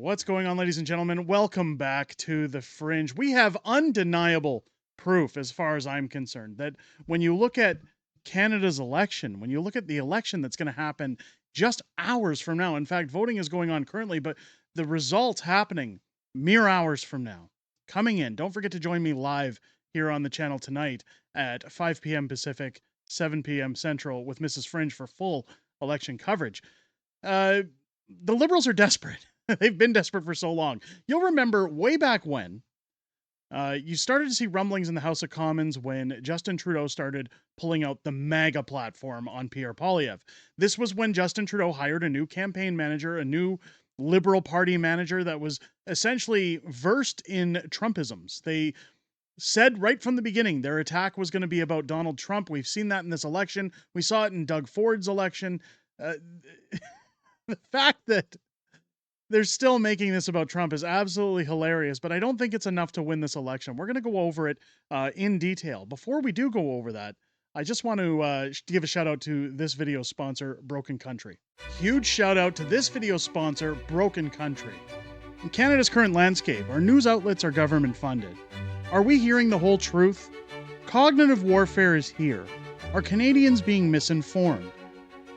What's going on, ladies and gentlemen? Welcome back to the Fringe. We have undeniable proof, as far as I'm concerned, that when you look at Canada's election, when you look at the election that's going to happen just hours from now, in fact, voting is going on currently, but the results happening mere hours from now, coming in. Don't forget to join me live here on the channel tonight at 5 p.m. Pacific, 7 p.m. Central with Mrs. Fringe for full election coverage. The Liberals are desperate. They've been desperate for so long. You'll remember way back when you started to see rumblings in the House of Commons when Justin Trudeau started pulling out the MAGA platform on Pierre Poilievre. This was when Justin Trudeau hired a new campaign manager, a new Liberal Party manager that was essentially versed in Trumpisms. They said right from the beginning their attack was going to be about Donald Trump. We've seen that in this election. We saw it in Doug Ford's election. The fact that they're still making this about Trump is absolutely hilarious, but I don't think it's enough to win this election. We're going to go over it in detail. Before we do go over that, I just want to give a shout out to this video sponsor, Broken Country. Huge shout out to this video sponsor, Broken Country. In Canada's current landscape, our news outlets are government funded. Are we hearing the whole truth? Cognitive warfare is here. Are Canadians being misinformed?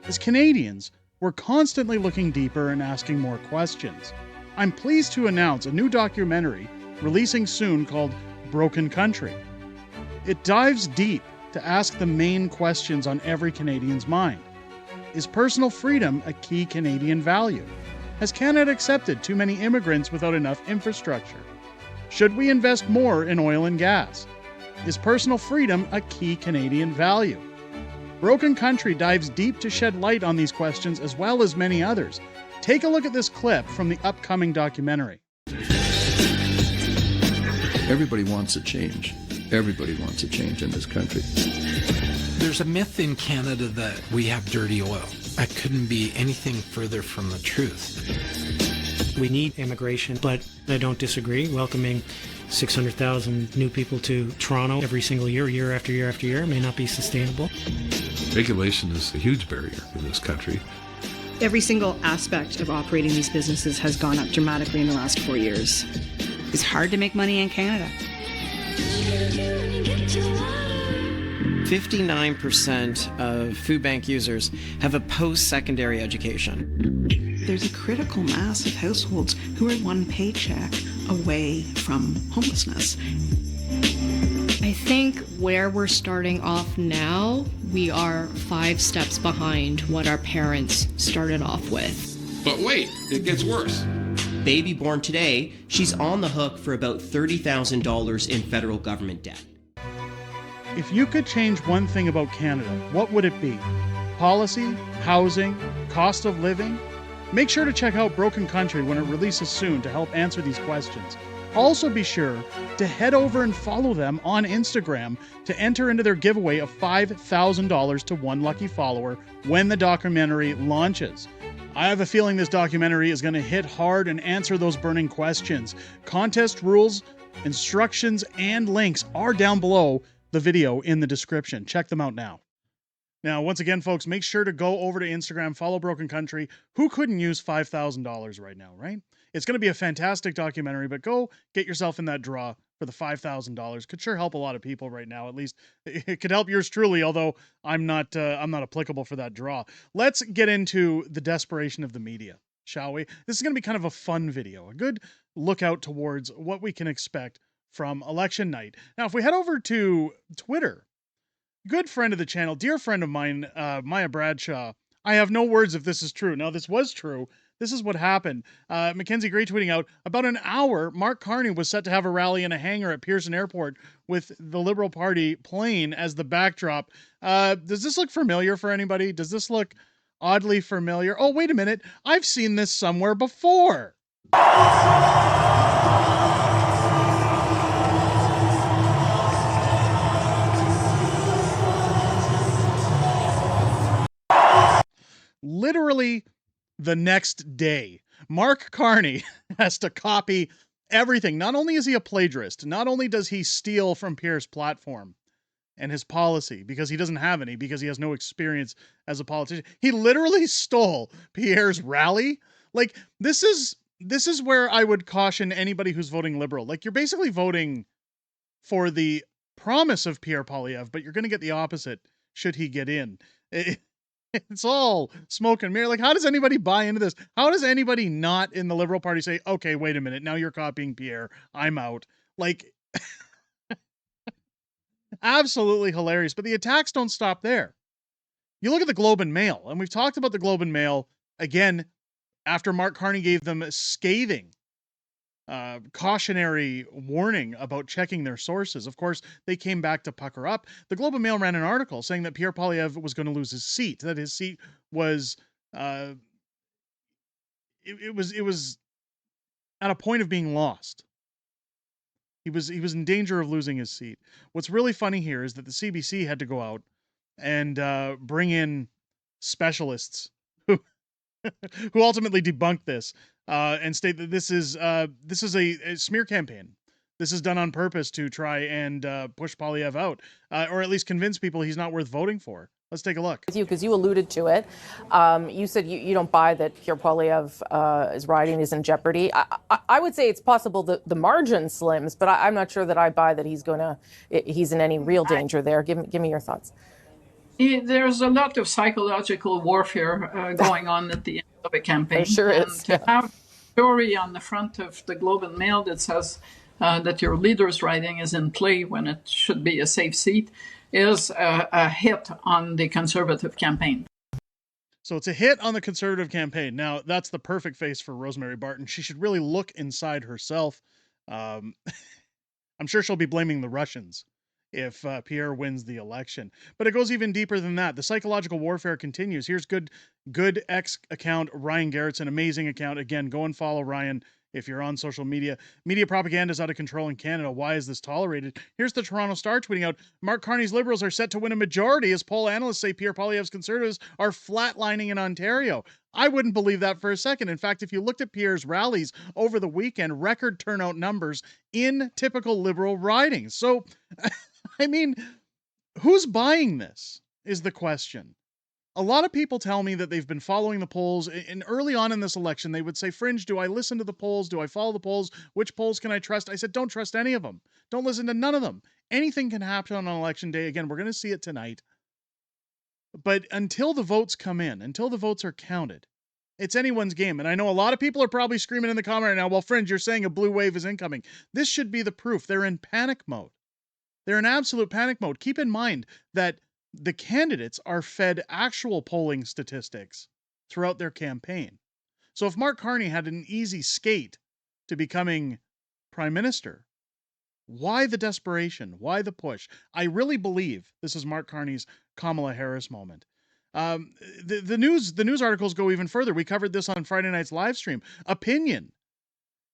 As Canadians, we're constantly looking deeper and asking more questions. I'm pleased to announce a new documentary releasing soon called Broken Country. It dives deep to ask the main questions on every Canadian's mind. Is personal freedom a key Canadian value? Has Canada accepted too many immigrants without enough infrastructure? Should we invest more in oil and gas? Is personal freedom a key Canadian value? Broken Country dives deep to shed light on these questions as well as many others. Take a look at this clip from the upcoming documentary. Everybody wants a change. Everybody wants a change in this country. There's a myth in Canada that we have dirty oil. That couldn't be anything further from the truth. We need immigration, but I don't disagree. Welcoming 600,000 new people to Toronto every single year, year after year after year, may not be sustainable. Regulation is a huge barrier in this country. Every single aspect of operating these businesses has gone up dramatically in the last 4 years. It's hard to make money in Canada. 59% of food bank users have a post-secondary education. There's a critical mass of households who are one paycheck away from homelessness. I think where we're starting off now, we are 5 steps behind what our parents started off with. But wait, it gets worse. Baby born today, she's on the hook for about $30,000 in federal government debt. If you could change one thing about Canada, what would it be? Policy, housing, cost of living? Make sure to check out Broken Country when it releases soon to help answer these questions. Also be sure to head over and follow them on Instagram to enter into their giveaway of $5,000 to one lucky follower when the documentary launches. I have a feeling this documentary is going to hit hard and answer those burning questions. Contest rules, instructions, and links are down below the video in the description. Check them out now. Now, once again, folks, make sure to go over to Instagram, follow Broken Country. Who couldn't use $5,000 right now, right? It's going to be a fantastic documentary, but go get yourself in that draw for the $5,000. Could sure help a lot of people right now. At least it could help yours truly, although I'm not applicable for that draw. Let's get into the desperation of the media, shall we? This is going to be kind of a fun video, a good lookout towards what we can expect from election night. Now, if we head over to Twitter, good friend of the channel, dear friend of mine, Maya Bradshaw, I have no words if this is true. Now, this was true. This is what happened. Mackenzie Gray tweeting out, about an hour, Mark Carney was set to have a rally in a hangar at Pearson Airport with the Liberal Party plane as the backdrop. Does this look familiar for anybody? Does this look oddly familiar? Oh, wait a minute. I've seen this somewhere before. Literally the next day, Mark Carney has to copy everything. Not only is he a plagiarist, not only does he steal from Pierre's platform and his policy because he doesn't have any, because he has no experience as a politician, he literally stole Pierre's rally. Like, this is this is where I would caution anybody who's voting Liberal. Like, you're basically voting for the promise of Pierre Poilievre, but you're going to get the opposite should he get in. It's all smoke and mirror. Like, how does anybody buy into this? How does anybody not in the Liberal Party say, okay, wait a minute, now you're copying Pierre, I'm out? Like, absolutely hilarious. But the attacks don't stop there. You look at the Globe and Mail, and we've talked about the Globe and Mail, again, after Mark Carney gave them a scathing cautionary warning about checking their sources. Of course, they came back to pucker up. The Globe and Mail ran an article saying that Pierre Poilievre was going to lose his seat, that his seat was, it was at a point of being lost. He was in danger of losing his seat. What's really funny here is that the CBC had to go out and bring in specialists who who ultimately debunked this and state that this is a smear campaign. This is done on purpose to try and push Poilievre out, or at least convince people he's not worth voting for. Let's take a look. Because you alluded to it. You said you don't buy that Pierre Poilievre's riding is in jeopardy. I would say it's possible that the margin slims, but I'm not sure that I buy that he's in any real danger there. Give me your thoughts. There's a lot of psychological warfare going on at the end of a campaign. There sure is. To have a story on the front of the Globe and Mail that says that your leader's riding is in play when it should be a safe seat is a hit on the Conservative campaign. So it's a hit on the Conservative campaign. Now, that's the perfect face for Rosemary Barton. She should really look inside herself. I'm sure she'll be blaming the Russians if Pierre wins the election. But it goes even deeper than that. The psychological warfare continues. Here's good X account, Ryan Garrett's an amazing account. Again, go and follow Ryan if you're on social media. Media propaganda is out of control in Canada. Why is this tolerated? Here's the Toronto Star tweeting out, Mark Carney's Liberals are set to win a majority as poll analysts say Pierre Poilievre's Conservatives are flatlining in Ontario. I wouldn't believe that for a second. In fact, if you looked at Pierre's rallies over the weekend, record turnout numbers in typical Liberal ridings. So, I mean, who's buying this is the question. A lot of people tell me that they've been following the polls, and early on in this election, they would say, Fringe, do I listen to the polls? Do I follow the polls? Which polls can I trust? I said, don't trust any of them. Don't listen to none of them. Anything can happen on election day. Again, we're going to see it tonight. But until the votes come in, until the votes are counted, it's anyone's game. And I know a lot of people are probably screaming in the comment right now, well, Fringe, you're saying a blue wave is incoming. This should be the proof. They're in panic mode. They're in absolute panic mode. Keep in mind that the candidates are fed actual polling statistics throughout their campaign. So if Mark Carney had an easy skate to becoming prime minister, why the desperation? Why the push? I really believe this is Mark Carney's Kamala Harris moment. The news articles go even further. We covered this on Friday night's live stream. Opinion.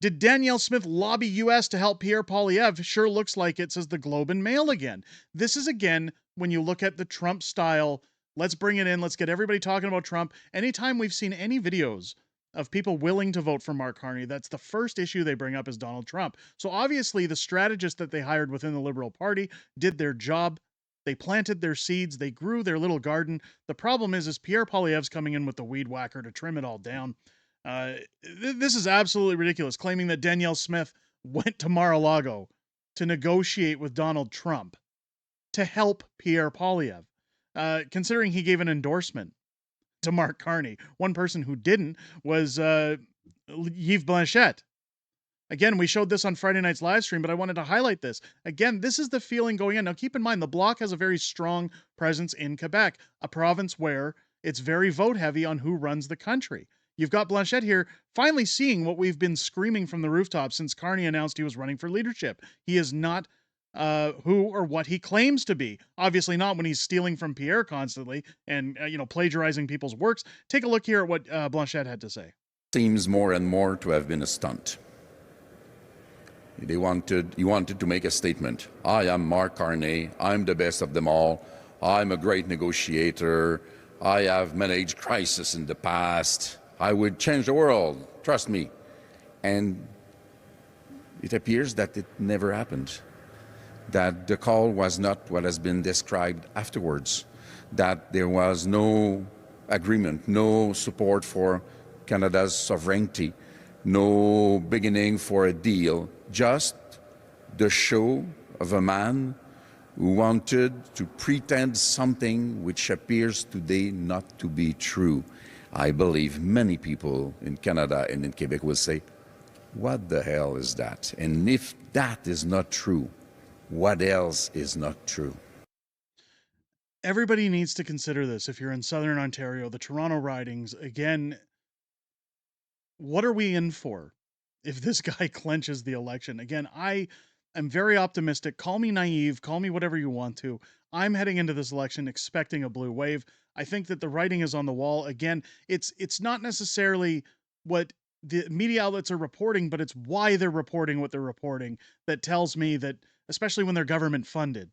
Did Danielle Smith lobby U.S. to help Pierre Poilievre? Sure looks like it, says the Globe and Mail again. This is, again, when you look at the Trump style, let's bring it in, let's get everybody talking about Trump. Anytime we've seen any videos of people willing to vote for Mark Carney, that's the first issue they bring up is Donald Trump. So obviously the strategists that they hired within the Liberal Party did their job. They planted their seeds. They grew their little garden. The problem is Pierre Poilievre's coming in with the weed whacker to trim it all down. This is absolutely ridiculous, claiming that Danielle Smith went to Mar-a-Lago to negotiate with Donald Trump to help Pierre Poilievre, considering he gave an endorsement to Mark Carney. One person who didn't was Yves Blanchette. Again, we showed this on Friday night's live stream, but I wanted to highlight this. Again, this is the feeling going in. Now, keep in mind, the Bloc has a very strong presence in Quebec, a province where it's very vote-heavy on who runs the country. You've got Blanchette here finally seeing what we've been screaming from the rooftops since Carney announced he was running for leadership. He is not who or what he claims to be. Obviously not when he's stealing from Pierre constantly and, plagiarizing people's works. Take a look here at what Blanchette had to say. Seems more and more to have been a stunt. He wanted to make a statement. I am Mark Carney. I'm the best of them all. I'm a great negotiator. I have managed crisis in the past. I would change the world, trust me. And it appears that it never happened. That the call was not what has been described afterwards. That there was no agreement, no support for Canada's sovereignty, no beginning for a deal, just the show of a man who wanted to pretend something which appears today not to be true. I believe many people in Canada and in Quebec will say, what the hell is that? And if that is not true, what else is not true? Everybody needs to consider this. If you're in Southern Ontario, the Toronto ridings, again, what are we in for if this guy clenches the election? Again, I am very optimistic. Call me naive, call me whatever you want to. I'm heading into this election expecting a blue wave. I think that the writing is on the wall. Again, it's not necessarily what the media outlets are reporting, but it's why they're reporting what they're reporting that tells me that, especially when they're government funded,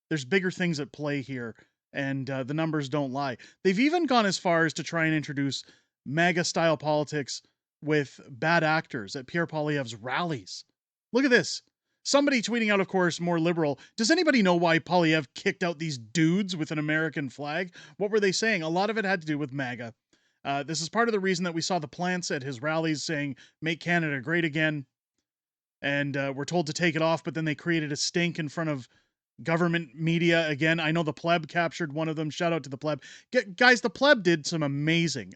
there's bigger things at play here, and the numbers don't lie. They've even gone as far as to try and introduce MAGA-style politics with bad actors at Pierre Poilievre's rallies. Look at this. Somebody tweeting out, of course, more liberal. Does anybody know why Poilievre kicked out these dudes with an American flag? What were they saying? A lot of it had to do with MAGA. This is part of the reason that we saw the plants at his rallies saying, "Make Canada great again." And we're told to take it off, but then they created a stink in front of government media again. I know the Pleb captured one of them. Shout out to the Pleb. Guys, the Pleb did some amazing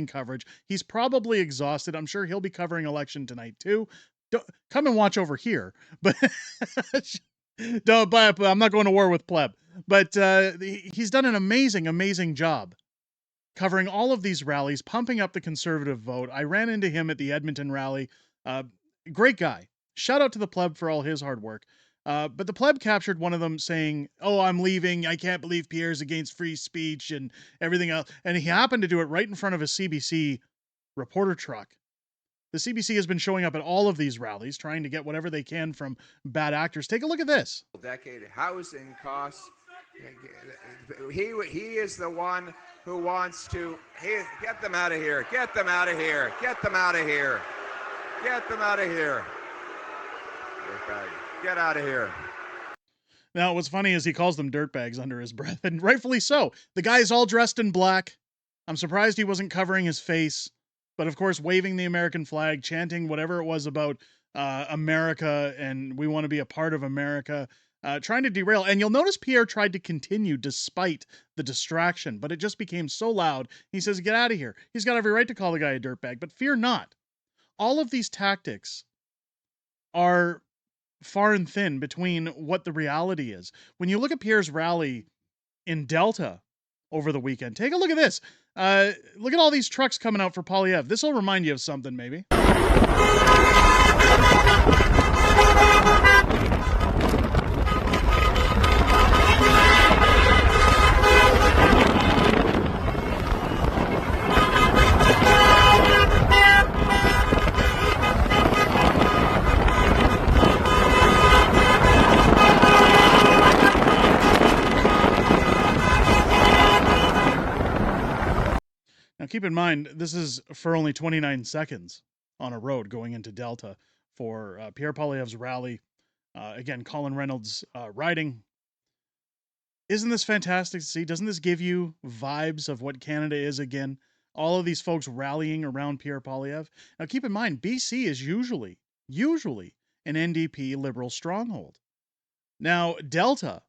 coverage. He's probably exhausted. I'm sure he'll be covering election tonight too. Come and watch over here. But I'm not going to war with Pleb. But he's done an amazing job covering all of these rallies, pumping up the conservative vote. I ran into him at the Edmonton rally. Great guy. Shout out to the Pleb for all his hard work. But the Pleb captured one of them saying, "Oh, I'm leaving. I can't believe Pierre's against free speech and everything else." And he happened to do it right in front of a CBC reporter truck. The CBC has been showing up at all of these rallies, trying to get whatever they can from bad actors. Take a look at this. Decade housing costs. He is the one who wants to get them out of here. Get them out of here. Get them out of here. Get them out of here. Get out of here. Now, what's funny is he calls them dirtbags under his breath, and rightfully so. The guy's all dressed in black. I'm surprised he wasn't covering his face, but of course, waving the American flag, chanting whatever it was about America, and we want to be a part of America, trying to derail. And you'll notice Pierre tried to continue despite the distraction, but it just became so loud. He says, "Get out of here." He's got every right to call the guy a dirtbag, but fear not. All of these tactics are far and thin between what the reality is. When you look at Pierre's rally in Delta over the weekend, take a look at this. Look at all these trucks coming out for Poilievre. This will remind you of something, maybe. Now, keep in mind, this is for only 29 seconds on a road going into Delta for Pierre Poilievre's rally. Again, Colin Reynolds riding. Isn't this fantastic to see? Doesn't this give you vibes of what Canada is again? All of these folks rallying around Pierre Poilievre. Now, keep in mind, BC is usually an NDP Liberal stronghold. Now, Delta,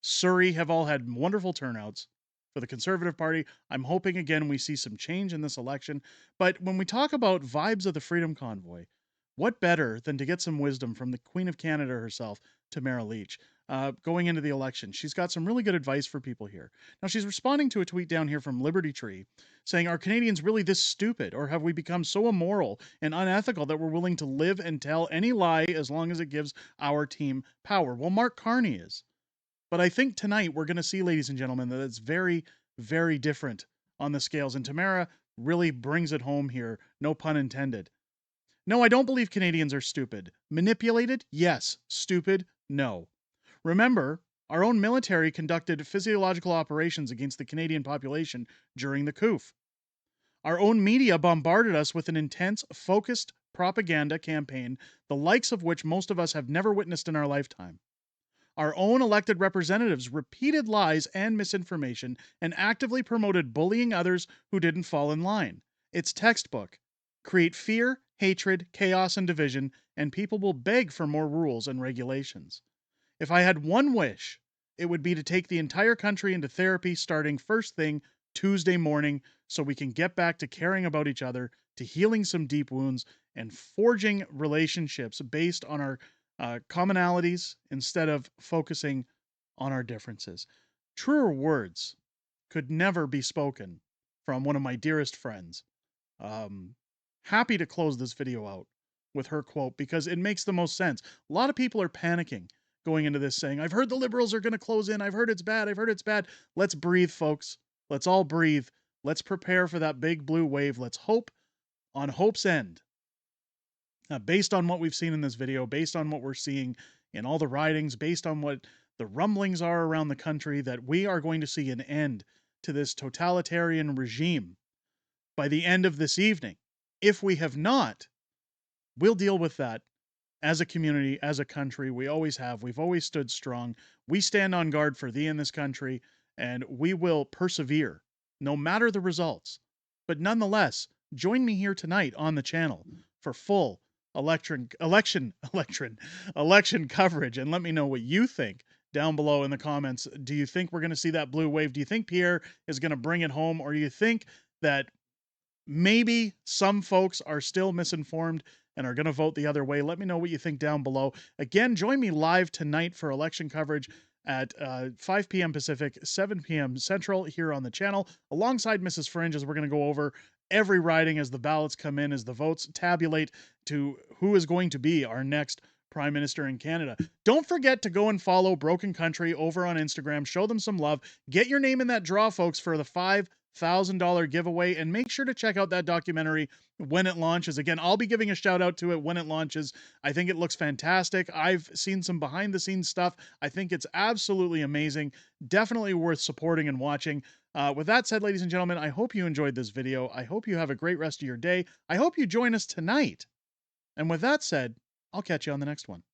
Surrey have all had wonderful turnouts for the Conservative Party. I'm hoping, again, we see some change in this election. But when we talk about vibes of the Freedom Convoy, what better than to get some wisdom from the Queen of Canada herself, Tamara Lich, going into the election? She's got some really good advice for people here. Now, she's responding to a tweet down here from Liberty Tree saying, "Are Canadians really this stupid, or have we become so immoral and unethical that we're willing to live and tell any lie as long as it gives our team power?" Well, Mark Carney is. But I think tonight we're going to see, ladies and gentlemen, that it's very, very different on the scales. And Tamara really brings it home here. No pun intended. No, I don't believe Canadians are stupid. Manipulated? Yes. Stupid? No. Remember, our own military conducted physiological operations against the Canadian population during the coup. Our own media bombarded us with an intense, focused propaganda campaign, the likes of which most of us have never witnessed in our lifetime. Our own elected representatives repeated lies and misinformation and actively promoted bullying others who didn't fall in line. It's textbook. Create fear, hatred, chaos, and division, and people will beg for more rules and regulations. If I had one wish, it would be to take the entire country into therapy starting first thing Tuesday morning so we can get back to caring about each other, to healing some deep wounds, and forging relationships based on our commonalities instead of focusing on our differences. Truer words could never be spoken from one of my dearest friends. Happy to close this video out with her quote because it makes the most sense. A lot of people are panicking going into this saying, I've heard the Liberals are going to close in. I've heard it's bad. I've heard it's bad. Let's breathe, folks. Let's all breathe. Let's prepare for that big blue wave. Let's hope on hope's end. Based on what we've seen in this video, based on what we're seeing in all the ridings, based on what the rumblings are around the country, that we are going to see an end to this totalitarian regime by the end of this evening. If we have not, we'll deal with that as a community, as a country. We always have. We've always stood strong. We stand on guard for thee in this country, and we will persevere no matter the results. But nonetheless, join me here tonight on the channel for full election coverage, and let me know what you think down below in the comments. Do you think we're going to see that blue wave? Do you think Pierre is going to bring it home, or do you think that maybe some folks are still misinformed and are going to vote the other way? Let me know what you think down below. Again, join me live tonight for election coverage at 5 p.m. Pacific, 7 p.m. Central here on the channel, alongside Mrs. Fringe, as we're going to go over every riding as the ballots come in, as the votes tabulate to who is going to be our next Prime Minister in Canada. Don't forget to go and follow Broken Country over on Instagram. Show them some love. Get your name in that draw, folks, for the $5,000 giveaway, and make sure to check out that documentary when it launches. Again, I'll be giving a shout out to it when it launches. I think it looks fantastic. I've seen some behind the scenes stuff. I think it's absolutely amazing. Definitely worth supporting and watching. With that said, ladies and gentlemen, I hope you enjoyed this video. I hope you have a great rest of your day. I hope you join us tonight. And with that said, I'll catch you on the next one.